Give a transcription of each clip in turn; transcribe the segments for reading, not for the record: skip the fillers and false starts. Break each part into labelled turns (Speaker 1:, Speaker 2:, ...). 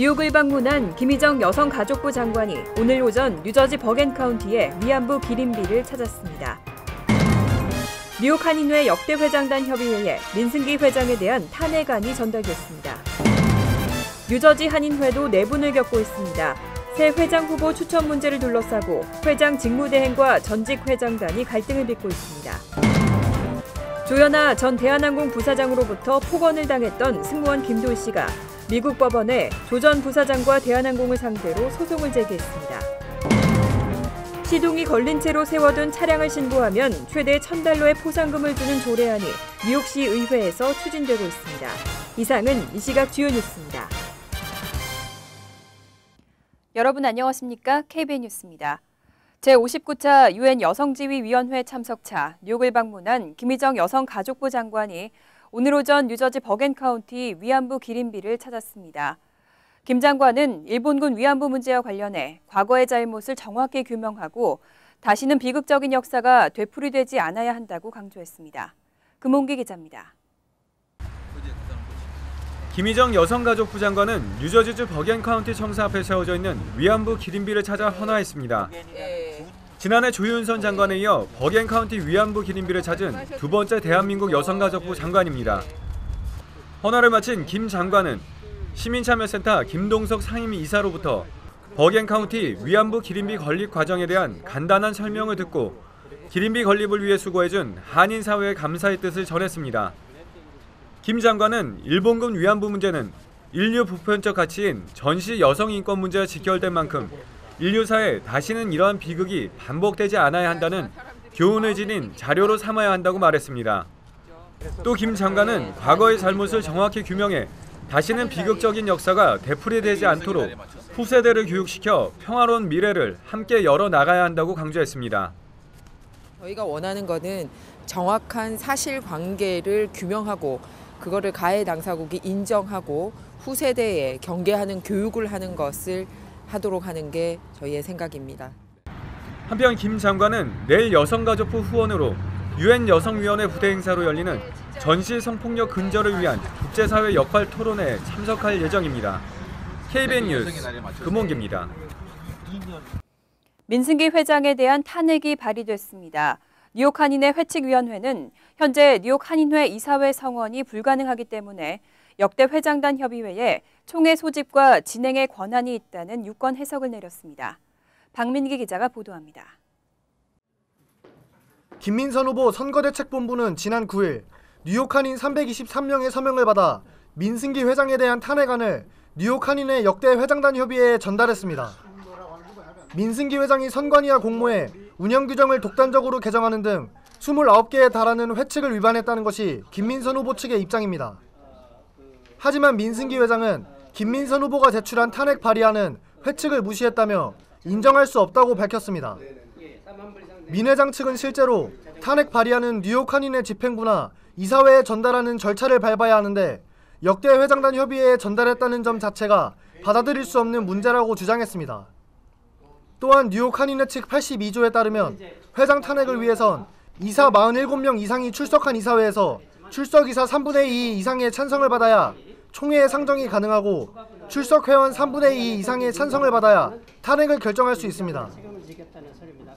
Speaker 1: 뉴욕을 방문한 김희정 여성가족부 장관이 오늘 오전 뉴저지 버겐카운티의 위안부 기린비를 찾았습니다. 뉴욕 한인회 역대 회장단 협의회에 민승기 회장에 대한 탄핵안이 전달됐습니다. 뉴저지 한인회도 내분을 겪고 있습니다. 새 회장 후보 추천 문제를 둘러싸고 회장 직무대행과 전직 회장단이 갈등을 빚고 있습니다. 조현아 전 대한항공 부사장으로부터 폭언을 당했던 승무원 김도희 씨가 미국 법원에 조 전 부사장과 대한항공을 상대로 소송을 제기했습니다. 시동이 걸린 채로 세워둔 차량을 신고하면 최대 $1,000의 포상금을 주는 조례안이 뉴욕시 의회에서 추진되고 있습니다. 이상은 이 시각 주요 뉴스입니다. 여러분 안녕하십니까? KBN 뉴스입니다. 제59차 UN 여성지위위원회 참석차 뉴욕을 방문한 김희정 여성가족부 장관이 오늘 오전 뉴저지 버겐카운티 위안부 기린비를 찾았습니다. 김 장관은 일본군 위안부 문제와 관련해 과거의 잘못을 정확히 규명하고 다시는 비극적인 역사가 되풀이되지 않아야 한다고 강조했습니다. 금홍기 기자입니다.
Speaker 2: 김희정 여성가족부 장관은 뉴저지주 버겐카운티 청사 앞에 세워져 있는 위안부 기린비를 찾아 헌화했습니다. 지난해 조윤선 장관에 이어 버겐카운티 위안부 기린비를 찾은 두 번째 대한민국 여성가족부 장관입니다. 헌화를 마친 김 장관은 시민참여센터 김동석 상임 이사로부터 버겐카운티 위안부 기린비 건립 과정에 대한 간단한 설명을 듣고 기린비 건립을 위해 수고해준 한인사회에 감사의 뜻을 전했습니다. 김 장관은 일본군 위안부 문제는 인류 보편적 가치인 전시 여성 인권 문제와 직결된 만큼 인류사에 다시는 이러한 비극이 반복되지 않아야 한다는 교훈을 지닌 자료로 삼아야 한다고 말했습니다. 또 김 장관은 과거의 잘못을 정확히 규명해 다시는 비극적인 역사가 되풀이되지 않도록 후세대를 교육시켜 평화로운 미래를 함께 열어나가야 한다고 강조했습니다.
Speaker 3: 저희가 원하는 것은 정확한 사실관계를 규명하고 그거를 가해 당사국이 인정하고 후세대에 경계하는 교육을 하는 것을 하도록 하는 게 저희의 생각입니다.
Speaker 2: 한편 김 장관은 내일 여성가족부 후원으로 UN 여성위원회 부대 행사로 열리는 전시 성폭력 근절을 위한 국제사회 역할 토론회에 참석할 예정입니다. KBN 뉴스 금홍기입니다.
Speaker 1: 민승기 회장에 대한 탄핵이 발의됐습니다. 뉴욕 한인회 회칙위원회는 현재 뉴욕 한인회 이사회 성원이 불가능하기 때문에 역대 회장단 협의회에 총회 소집과 진행의 권한이 있다는 유권 해석을 내렸습니다. 박민기 기자가 보도합니다.
Speaker 4: 김민선 후보 선거대책본부는 지난 9일 뉴욕 한인 323명의 서명을 받아 민승기 회장에 대한 탄핵안을 뉴욕 한인회 역대 회장단 협의회에 전달했습니다. 민승기 회장이 선관위와 공모해 운영 규정을 독단적으로 개정하는 등 29개에 달하는 회칙을 위반했다는 것이 김민선 후보 측의 입장입니다. 하지만 민승기 회장은 김민선 후보가 제출한 탄핵 발의안은 회칙을 무시했다며 인정할 수 없다고 밝혔습니다. 민 회장 측은 실제로 탄핵 발의안은 뉴욕 한인회 집행부나 이사회에 전달하는 절차를 밟아야 하는데 역대 회장단 협의회에 전달했다는 점 자체가 받아들일 수 없는 문제라고 주장했습니다. 또한 뉴욕 한인회 측 82조에 따르면 회장 탄핵을 위해선 이사 47명 이상이 출석한 이사회에서 출석 이사 3분의 2 이상의 찬성을 받아야 총회의 상정이 가능하고 출석 회원 3분의 2 이상의 찬성을 받아야 탄핵을 결정할 수 있습니다.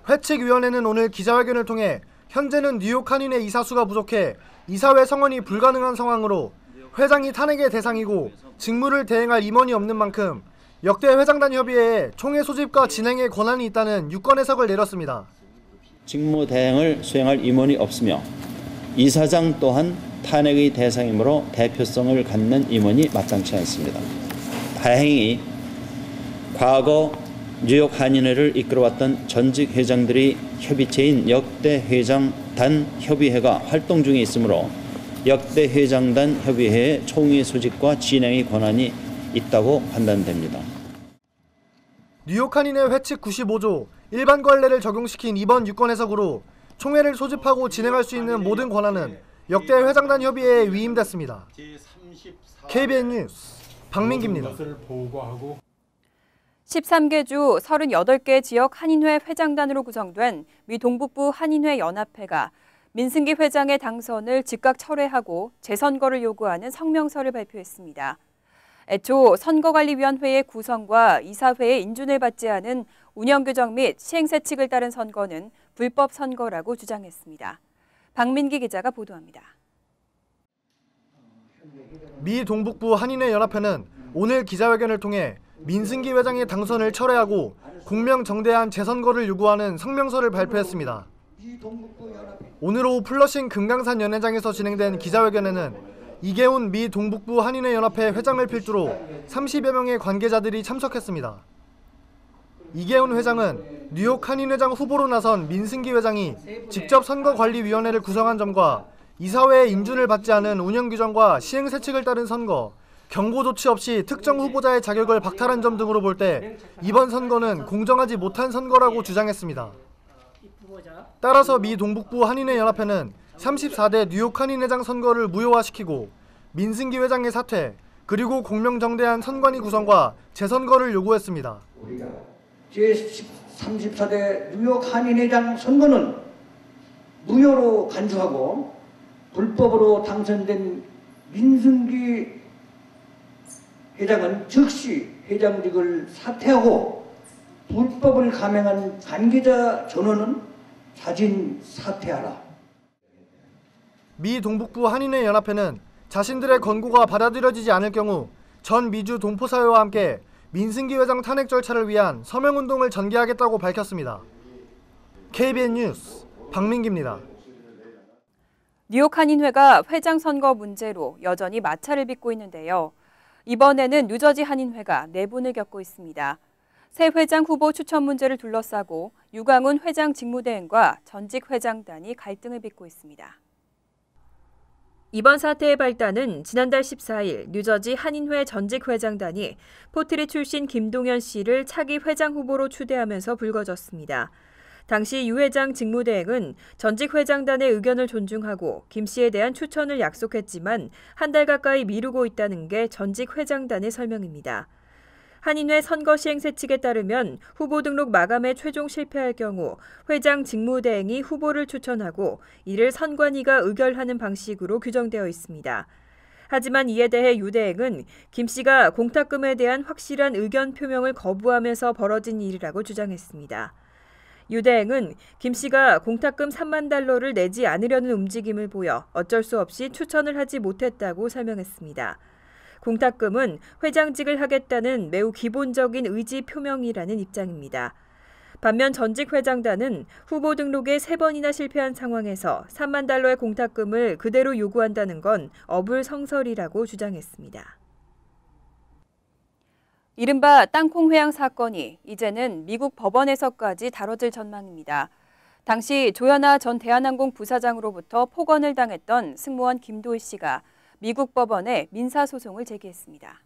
Speaker 4: 회칙위원회는 오늘 기자회견을 통해 현재는 뉴욕 한인회 이사수가 부족해 이사회 성원이 불가능한 상황으로 회장이 탄핵의 대상이고 직무를 대행할 임원이 없는 만큼 역대 회장단 협의회에 총회 소집과 진행의 권한이 있다는 유권 해석을 내렸습니다.
Speaker 5: 직무 대행을 수행할 임원이 없으며 이사장 또한 탄핵의 대상이므로 대표성을 갖는 임원이 마땅치 않습니다. 다행히 과거 뉴욕 한인회를 이끌어왔던 전직 회장들이 협의체인 역대 회장단 협의회가 활동 중에 있으므로 역대 회장단 협의회의 총회 소집과 진행의 권한이 있다고 판단됩니다.
Speaker 4: 뉴욕 한인회 회칙 95조 일반 관례를 적용시킨 이번 유권 해석으로 총회를 소집하고 진행할 수 있는 모든 권한은 역대 회장단 협의회에 위임됐습니다. KBN 뉴스 박민기입니다.
Speaker 1: 13개 주 38개 지역 한인회 회장단으로 구성된 미 동북부 한인회 연합회가 민승기 회장의 당선을 즉각 철회하고 재선거를 요구하는 성명서를 발표했습니다. 애초 선거관리위원회의 구성과 이사회의 인준을 받지 않은 운영규정 및 시행세칙을 따른 선거는 불법 선거라고 주장했습니다. 박민기 기자가 보도합니다.
Speaker 4: 미 동북부 한인회 연합회는 오늘 기자회견을 통해 민승기 회장의 당선을 철회하고 공명정대한 재선거를 요구하는 성명서를 발표했습니다. 오늘 오후 플러싱 금강산 연회장에서 진행된 기자회견에는 이계훈 미 동북부 한인회 연합회 회장을 필두로 30여 명의 관계자들이 참석했습니다. 이계훈 회장은 뉴욕 한인회장 후보로 나선 민승기 회장이 직접 선거관리위원회를 구성한 점과 이사회의 인준을 받지 않은 운영규정과 시행세칙을 따른 선거, 경고 조치 없이 특정 후보자의 자격을 박탈한 점 등으로 볼 때 이번 선거는 공정하지 못한 선거라고 주장했습니다. 따라서 미 동북부 한인회 연합회는 34대 뉴욕 한인회장 선거를 무효화시키고 민승기 회장의 사퇴, 그리고 공명정대한 선관위 구성과 재선거를 요구했습니다.
Speaker 6: 제34대 뉴욕 한인회장 선거는 무효로 간주하고 불법으로 당선된 민승기 회장은 즉시 회장직을 사퇴하고 불법을 감행한 관계자 전원은 자진 사퇴하라.
Speaker 4: 미 동북부 한인회 연합회는 자신들의 권고가 받아들여지지 않을 경우 전 미주 동포사회와 함께 민승기 회장 탄핵 절차를 위한 서명운동을 전개하겠다고 밝혔습니다. KBN 뉴스 박민기입니다.
Speaker 1: 뉴욕 한인회가 회장 선거 문제로 여전히 마찰을 빚고 있는데요. 이번에는 뉴저지 한인회가 내분을 겪고 있습니다. 새 회장 후보 추천 문제를 둘러싸고 유광훈 회장 직무대행과 전직 회장단이 갈등을 빚고 있습니다. 이번 사태의 발단은 지난달 14일 뉴저지 한인회 전직 회장단이 포트리 출신 김동연 씨를 차기 회장 후보로 추대하면서 불거졌습니다. 당시 유 회장 직무대행은 전직 회장단의 의견을 존중하고 김 씨에 대한 추천을 약속했지만 한 달 가까이 미루고 있다는 게 전직 회장단의 설명입니다. 한인회 선거 시행세칙에 따르면 후보 등록 마감에 최종 실패할 경우 회장 직무대행이 후보를 추천하고 이를 선관위가 의결하는 방식으로 규정되어 있습니다. 하지만 이에 대해 유 대행은 김 씨가 공탁금에 대한 확실한 의견 표명을 거부하면서 벌어진 일이라고 주장했습니다. 유 대행은 김 씨가 공탁금 3만 달러를 내지 않으려는 움직임을 보여 어쩔 수 없이 추천을 하지 못했다고 설명했습니다. 공탁금은 회장직을 하겠다는 매우 기본적인 의지 표명이라는 입장입니다. 반면 전직 회장단은 후보 등록에 3번이나 실패한 상황에서 3만 달러의 공탁금을 그대로 요구한다는 건 어불성설이라고 주장했습니다. 이른바 땅콩 회항 사건이 이제는 미국 법원에서까지 다뤄질 전망입니다. 당시 조현아 전 대한항공 부사장으로부터 폭언을 당했던 승무원 김도희 씨가 미국 법원에 민사소송을 제기했습니다.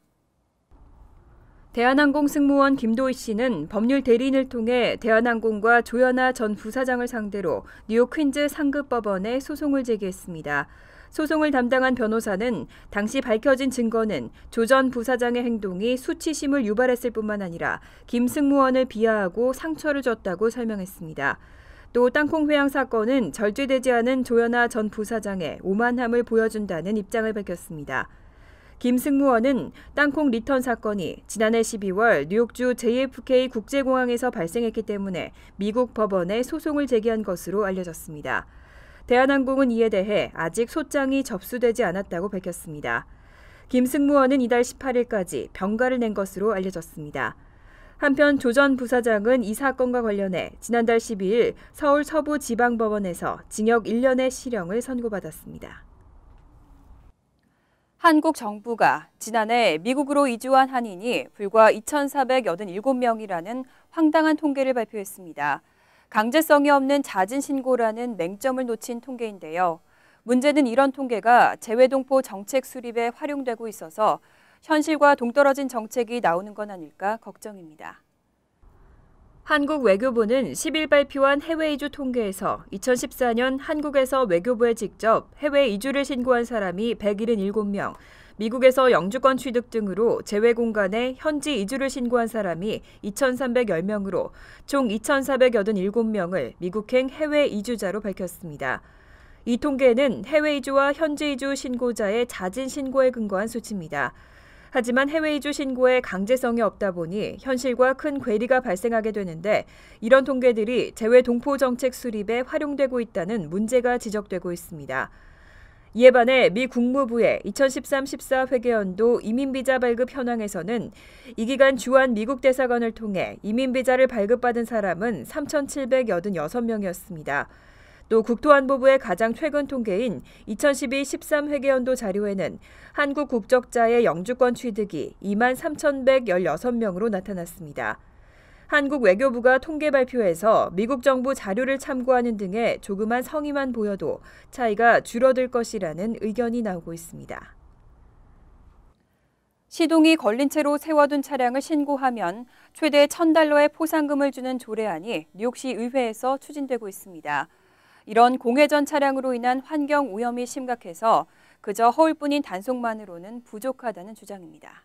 Speaker 1: 대한항공 승무원 김도희 씨는 법률 대리인을 통해 대한항공과 조현아 전 부사장을 상대로 뉴욕 퀸즈 상급 법원에 소송을 제기했습니다. 소송을 담당한 변호사는 당시 밝혀진 증거는 조 전 부사장의 행동이 수치심을 유발했을 뿐만 아니라 김 승무원을 비하하고 상처를 줬다고 설명했습니다. 또 땅콩 회항 사건은 절제되지 않은 조현아 전 부사장의 오만함을 보여준다는 입장을 밝혔습니다. 김 승무원은 땅콩 리턴 사건이 지난해 12월 뉴욕주 JFK 국제공항에서 발생했기 때문에 미국 법원에 소송을 제기한 것으로 알려졌습니다. 대한항공은 이에 대해 아직 소장이 접수되지 않았다고 밝혔습니다. 김 승무원은 이달 18일까지 병가를 낸 것으로 알려졌습니다. 한편 조 전 부사장은 이 사건과 관련해 지난달 12일 서울 서부지방법원에서 징역 1년의 실형을 선고받았습니다. 한국 정부가 지난해 미국으로 이주한 한인이 불과 2,487명이라는 황당한 통계를 발표했습니다. 강제성이 없는 자진신고라는 맹점을 놓친 통계인데요. 문제는 이런 통계가 재외동포 정책 수립에 활용되고 있어서 현실과 동떨어진 정책이 나오는 건 아닐까 걱정입니다. 한국 외교부는 10일 발표한 해외 이주 통계에서 2014년 한국에서 외교부에 직접 해외 이주를 신고한 사람이 177명, 미국에서 영주권 취득 등으로 재외 공간에 현지 이주를 신고한 사람이 2,310명으로 총 2,487명을 미국행 해외 이주자로 밝혔습니다. 이 통계는 해외 이주와 현지 이주 신고자의 자진 신고에 근거한 수치입니다. 하지만 해외 이주 신고에 강제성이 없다 보니 현실과 큰 괴리가 발생하게 되는데 이런 통계들이 재외 동포 정책 수립에 활용되고 있다는 문제가 지적되고 있습니다. 이에 반해 미 국무부의 2013-14 회계연도 이민비자 발급 현황에서는 이 기간 주한 미국 대사관을 통해 이민비자를 발급받은 사람은 3,786명이었습니다. 또 국토안보부의 가장 최근 통계인 2012-13 회계연도 자료에는 한국 국적자의 영주권 취득이 23,116명으로 나타났습니다. 한국 외교부가 통계 발표에서 미국 정부 자료를 참고하는 등의 조그만 성의만 보여도 차이가 줄어들 것이라는 의견이 나오고 있습니다.
Speaker 7: 시동이 걸린 채로 세워둔 차량을 신고하면 최대 $1,000의 포상금을 주는 조례안이 뉴욕시 의회에서 추진되고 있습니다. 이런 공회전 차량으로 인한 환경 오염이 심각해서 그저 허울뿐인 단속만으로는 부족하다는 주장입니다.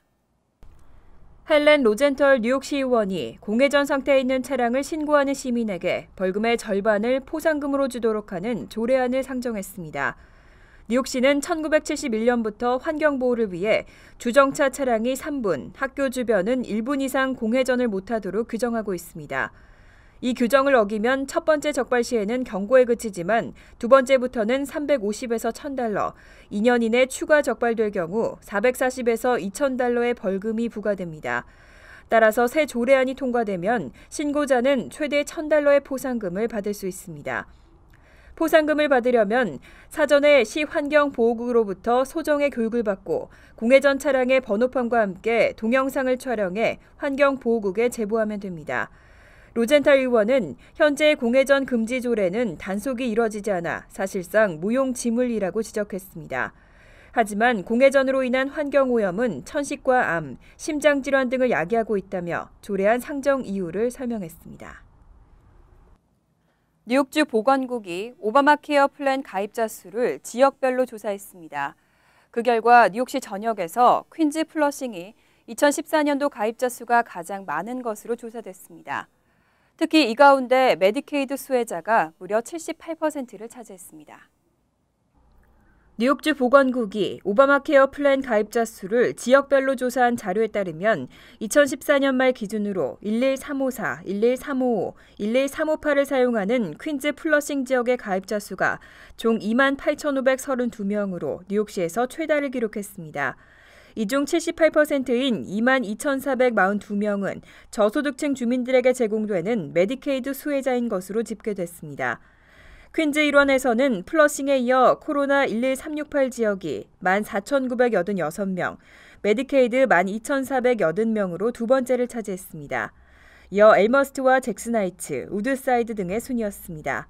Speaker 1: 헬렌 로젠털 뉴욕시 의원이 공회전 상태에 있는 차량을 신고하는 시민에게 벌금의 절반을 포상금으로 주도록 하는 조례안을 상정했습니다. 뉴욕시는 1971년부터 환경보호를 위해 주정차 차량이 3분, 학교 주변은 1분 이상 공회전을 못하도록 규정하고 있습니다. 이 규정을 어기면 첫 번째 적발 시에는 경고에 그치지만 두 번째부터는 $350에서 $1,000, 2년 이내 추가 적발될 경우 $440에서 $2,000의 벌금이 부과됩니다. 따라서 새 조례안이 통과되면 신고자는 최대 $1,000의 포상금을 받을 수 있습니다. 포상금을 받으려면 사전에 시 환경보호국으로부터 소정의 교육을 받고 공회전 차량의 번호판과 함께 동영상을 촬영해 환경보호국에 제보하면 됩니다. 로젠탈 의원은 현재 공회전 금지 조례는 단속이 이뤄지지 않아 사실상 무용지물이라고 지적했습니다. 하지만 공회전으로 인한 환경오염은 천식과 암, 심장질환 등을 야기하고 있다며 조례안 상정 이유를 설명했습니다.
Speaker 7: 뉴욕주 보건국이 오바마 케어 플랜 가입자 수를 지역별로 조사했습니다. 그 결과 뉴욕시 전역에서 퀸즈 플러싱이 2014년도 가입자 수가 가장 많은 것으로 조사됐습니다. 특히 이 가운데 메디케이드 수혜자가 무려 78%를 차지했습니다.
Speaker 1: 뉴욕주 보건국이 오바마 케어 플랜 가입자 수를 지역별로 조사한 자료에 따르면 2014년 말 기준으로 11354, 11355, 11358을 사용하는 퀸즈 플러싱 지역의 가입자 수가 총 28,532명으로 뉴욕시에서 최다를 기록했습니다. 이 중 78%인 22,442명은 저소득층 주민들에게 제공되는 메디케이드 수혜자인 것으로 집계됐습니다. 퀸즈 일원에서는 플러싱에 이어 코로나 11368 지역이 14,986명, 메디케이드 12,480명으로 두 번째를 차지했습니다. 이어 엘머스트와 잭슨하이츠, 우드사이드 등의 순이었습니다.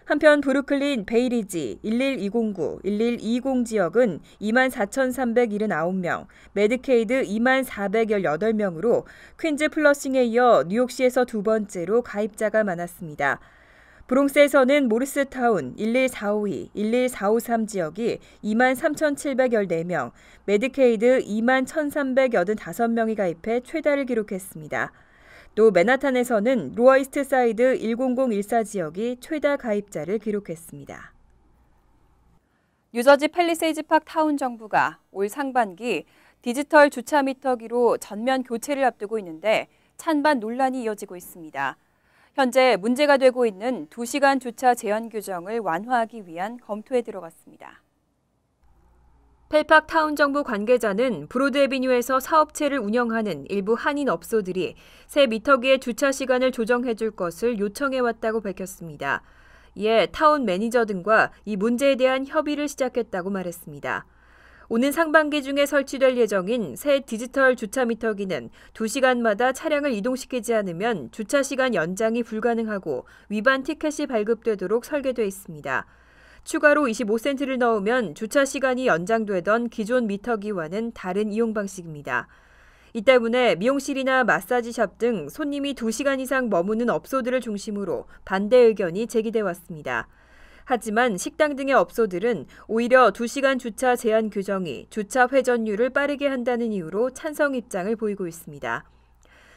Speaker 1: 한편 브루클린, 베이리지, 11209, 11220 지역은 24,379명, 메디케이드 24,418명으로 퀸즈 플러싱에 이어 뉴욕시에서 두 번째로 가입자가 많았습니다. 브롱스에서는 모리스타운, 11452, 11453 지역이 23,714명, 메디케이드 21,385명이 가입해 최다를 기록했습니다. 또 맨하탄에서는 로어이스트 사이드 10014 지역이 최다 가입자를 기록했습니다.
Speaker 7: 뉴저지 팰리세이즈 파크 타운 정부가 올 상반기 디지털 주차 미터기로 전면 교체를 앞두고 있는데 찬반 논란이 이어지고 있습니다. 현재 문제가 되고 있는 2시간 주차 제한 규정을 완화하기 위한 검토에 들어갔습니다.
Speaker 1: 펠팍 타운 정부 관계자는 브로드 애비뉴에서 사업체를 운영하는 일부 한인 업소들이 새 미터기의 주차 시간을 조정해 줄 것을 요청해왔다고 밝혔습니다. 이에 타운 매니저 등과 이 문제에 대한 협의를 시작했다고 말했습니다. 오는 상반기 중에 설치될 예정인 새 디지털 주차 미터기는 2시간마다 차량을 이동시키지 않으면 주차 시간 연장이 불가능하고 위반 티켓이 발급되도록 설계돼 있습니다. 추가로 25센트를 넣으면 주차 시간이 연장되던 기존 미터기와는 다른 이용 방식입니다. 이 때문에 미용실이나 마사지샵 등 손님이 2시간 이상 머무는 업소들을 중심으로 반대 의견이 제기돼 왔습니다. 하지만 식당 등의 업소들은 오히려 2시간 주차 제한 규정이 주차 회전율을 빠르게 한다는 이유로 찬성 입장을 보이고 있습니다.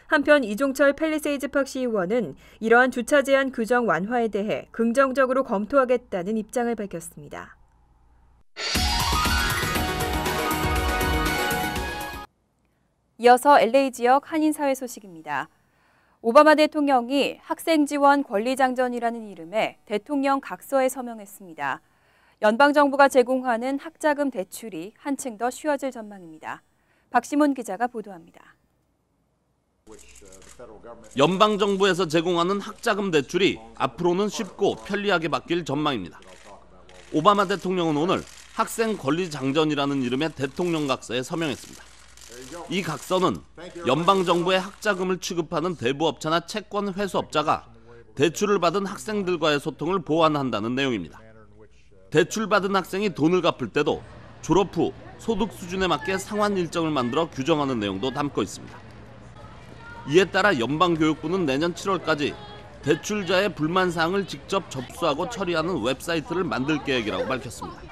Speaker 1: 한편 이종철 팰리세이즈 파크 시의원은 이러한 주차 제한 규정 완화에 대해 긍정적으로 검토하겠다는 입장을 밝혔습니다.
Speaker 7: 이어서 LA 지역 한인사회 소식입니다. 오바마 대통령이 학생 지원 권리장전이라는 이름의 대통령 각서에 서명했습니다. 연방정부가 제공하는 학자금 대출이 한층 더 쉬워질 전망입니다. 박시몬 기자가 보도합니다.
Speaker 8: 연방정부에서 제공하는 학자금 대출이 앞으로는 쉽고 편리하게 바뀔 전망입니다. 오바마 대통령은 오늘 학생 권리장전이라는 이름의 대통령 각서에 서명했습니다. 이 각서는 연방정부의 학자금을 취급하는 대부업체나 채권 회수업자가 대출을 받은 학생들과의 소통을 보완한다는 내용입니다. 대출받은 학생이 돈을 갚을 때도 졸업 후 소득 수준에 맞게 상환 일정을 만들어 규정하는 내용도 담고 있습니다. 이에 따라 연방교육부는 내년 7월까지 대출자의 불만사항을 직접 접수하고 처리하는 웹사이트를 만들 계획이라고 밝혔습니다.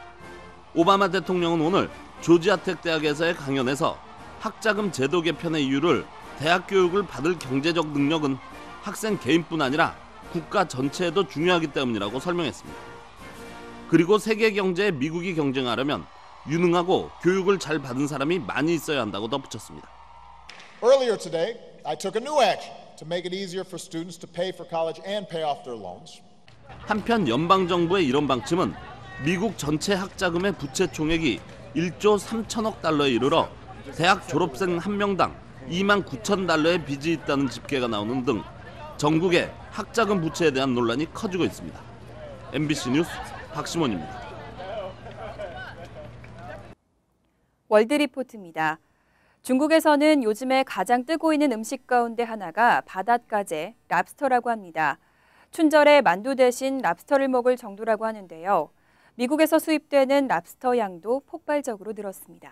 Speaker 8: 오바마 대통령은 오늘 조지아텍 대학에서의 강연에서 학자금 제도 개편의 이유를 대학 교육을 받을 경제적 능력은 학생 개인뿐 아니라 국가 전체에도 중요하기 때문이라고 설명했습니다. 그리고 세계 경제에 미국이 경쟁하려면 유능하고 교육을 잘 받은 사람이 많이 있어야 한다고 덧붙였습니다.
Speaker 9: Earlier today, I took a new action to make it easier for students to pay for college and pay off their loans.
Speaker 8: 한편 연방정부의 이런 방침은 미국 전체 학자금의 부채 총액이 1조 3천억 달러에 이르러 대학 졸업생 한 명당 2만 9천 달러의 빚이 있다는 집계가 나오는 등 전국의 학자금 부채에 대한 논란이 커지고 있습니다. MBC 뉴스 박시몬입니다.
Speaker 7: 월드리포트입니다. 중국에서는 요즘에 가장 뜨고 있는 음식 가운데 하나가 바닷가재, 랍스터라고 합니다. 춘절에 만두 대신 랍스터를 먹을 정도라고 하는데요. 미국에서 수입되는 랍스터 양도 폭발적으로 늘었습니다.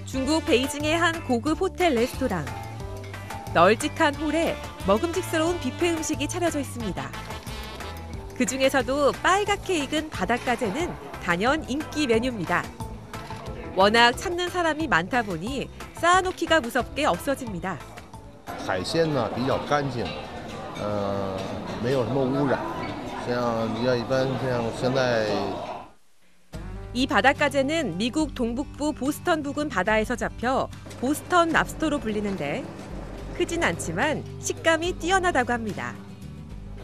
Speaker 10: 중국 베이징의 한 고급 호텔 레스토랑. 널찍한 홀에 먹음직스러운 뷔페 음식이 차려져 있습니다. 그중에서도 빨갛게 익은 바닷가재는 단연 인기 메뉴입니다. 워낙 찾는 사람이 많다 보니 쌓아놓기가 무섭게 없어집니다.
Speaker 11: 海鲜呢比较干净，没有什么污染。像比较一般，像现在
Speaker 10: 이 바닷가재는 미국 동북부 보스턴 부근 바다에서 잡혀 보스턴 랍스터로 불리는데 크진 않지만 식감이 뛰어나다고 합니다.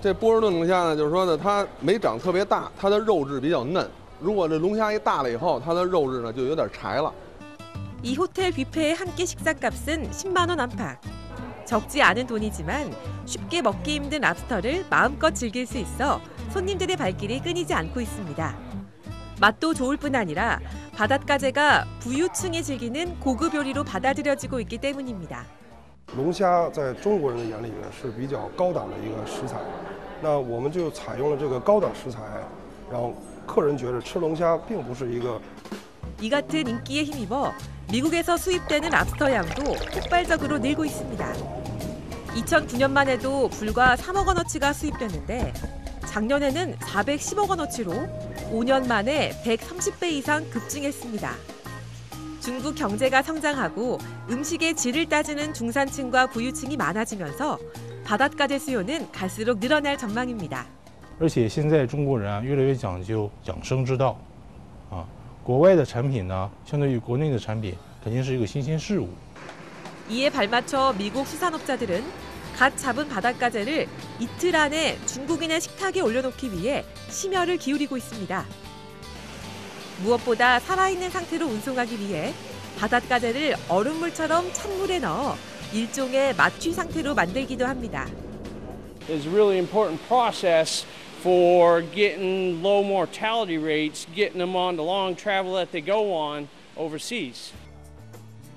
Speaker 12: 这波士顿龙虾呢，就是说呢，它没长特别大，它的肉质比较嫩。如果这龙虾一大了以后，它的肉质呢就有点柴了。
Speaker 10: 이 호텔 뷔페의 한 끼 식사값은 10만 원 안팎. 적지 않은 돈이지만 쉽게 먹기 힘든 랍스터를 마음껏 즐길 수 있어 손님들의 발길이 끊이지 않고 있습니다. 맛도 좋을 뿐 아니라 바닷가재가 부유층이 즐기는 고급 요리로 받아들여지고 있기 때문입니다.
Speaker 13: 龙虾在中国人的眼里呢是比较高档的一个食材，那我们就采用了这个高档食材，让客人觉得吃龙虾并不是一个
Speaker 10: 이 같은 인기에 힘입어 미국에서 수입되는 랍스터 양도 폭발적으로 늘고 있습니다. 2009년만 해도 불과 3억 원어치가 수입됐는데 작년에는 410억 원어치로 5년 만에 130배 이상 급증했습니다. 중국 경제가 성장하고 음식의 질을 따지는 중산층과 부유층이 많아지면서 바닷가재 수요는 갈수록 늘어날 전망입니다.
Speaker 14: 而且现在中国人啊越来越讲究养生之道，国外的产品呢相对于国内的产品肯定是一个新鲜事物。
Speaker 10: 이에 발맞춰 미국 수산업자들은 갓 잡은 바닷가재를 이틀 안에 중국인의 식탁에 올려놓기 위해 심혈을 기울이고 있습니다. 무엇보다 살아있는 상태로 운송하기 위해 바닷가재를 얼음물처럼 찬물에 넣어 일종의 마취 상태로 만들기도 합니다.
Speaker 15: It's a really important process for getting low mortality rates, getting them on the long travel that they go on overseas.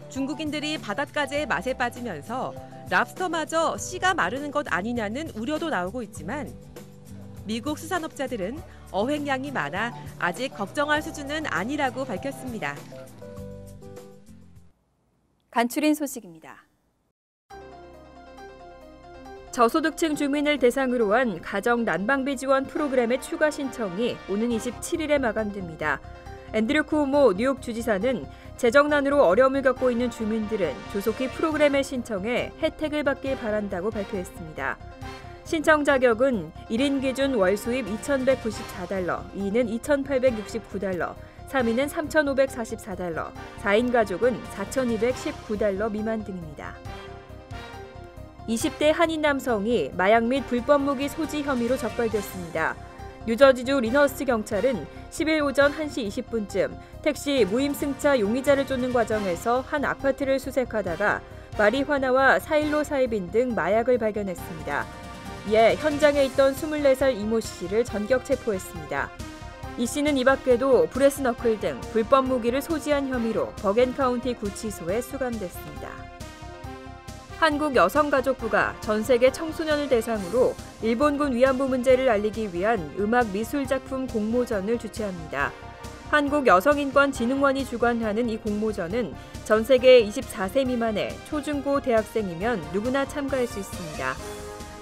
Speaker 10: 중국인들이 바닷가재의 맛에 빠지면서 랍스터마저 씨가 마르는 것 아니냐는 우려도 나오고 있지만 미국 수산업자들은 어획량이 많아 아직 걱정할 수준은 아니라고 밝혔습니다.
Speaker 7: 간추린 소식입니다. 저소득층 주민을 대상으로 한 가정 난방비 지원 프로그램의 추가 신청이 오는 27일에 마감됩니다. 앤드류 쿠오모 뉴욕 주지사는 재정난으로 어려움을 겪고 있는 주민들은 조속히 프로그램에 신청해 혜택을 받길 바란다고 발표했습니다. 신청 자격은 1인 기준 월 수입 $2,194, 2인은 $2,869,
Speaker 1: 3위는 3,544달러, 4인 가족은 4,219달러 미만 등입니다. 20대 한인 남성이 마약 및 불법 무기 소지 혐의로 적발됐습니다. 뉴저지주 리너스 경찰은 10일 오전 1시 20분쯤 택시 무임승차 용의자를 쫓는 과정에서 한 아파트를 수색하다가 마리화나와 사일로사이빈 등 마약을 발견했습니다. 이에 현장에 있던 24살 이모 씨를 전격 체포했습니다. 이 씨는 이 밖에도 브레스 너클 등 불법 무기를 소지한 혐의로 버겐카운티 구치소에 수감됐습니다. 한국여성가족부가 전 세계 청소년을 대상으로 일본군 위안부 문제를 알리기 위한 음악 미술 작품 공모전을 주최합니다. 한국여성인권진흥원이 주관하는 이 공모전은 전 세계 24세 미만의 초중고 대학생이면 누구나 참가할 수 있습니다.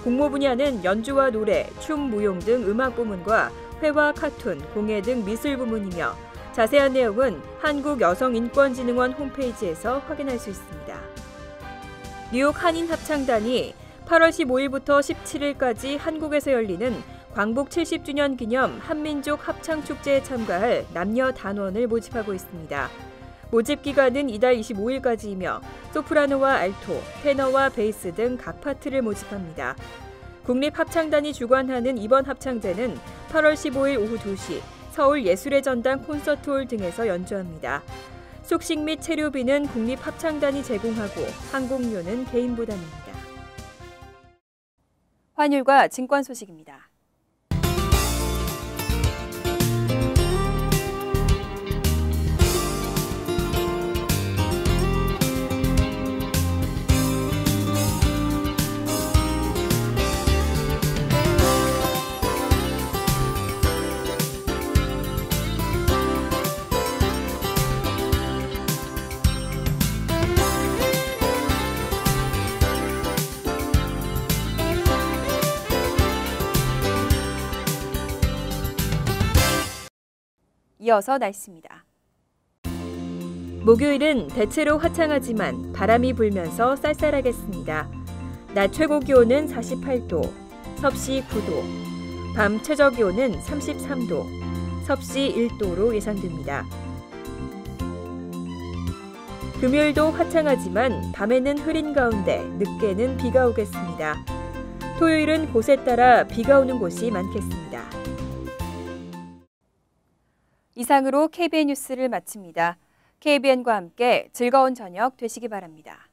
Speaker 1: 공모 분야는 연주와 노래, 춤, 무용 등 음악 부문과 회화, 카툰, 공예 등 미술 부문이며 자세한 내용은 한국여성인권진흥원 홈페이지에서 확인할 수 있습니다. 뉴욕 한인합창단이 8월 15일부터 17일까지 한국에서 열리는 광복 70주년 기념 한민족 합창축제에 참가할 남녀 단원을 모집하고 있습니다. 모집 기간은 이달 25일까지이며 소프라노와 알토, 테너와 베이스 등 각 파트를 모집합니다. 국립합창단이 주관하는 이번 합창제는 8월 15일 오후 2시 서울 예술의 전당 콘서트홀 등에서 연주합니다. 숙식 및 체류비는 국립합창단이 제공하고 항공료는 개인 부담입니다.
Speaker 7: 환율과 증권 소식입니다. 이어서 날씨입니다.
Speaker 1: 목요일은 대체로 화창하지만 바람이 불면서 쌀쌀하겠습니다. 낮 최고 기온은 48도, 섭씨 9도, 밤 최저 기온은 33도, 섭씨 1도로 예상됩니다. 금요일도 화창하지만 밤에는 흐린 가운데 늦게는 비가 오겠습니다. 토요일은 곳에 따라 비가 오는 곳이 많겠습니다.
Speaker 7: 이상으로 KBN 뉴스를 마칩니다. KBN과 함께 즐거운 저녁 되시기 바랍니다.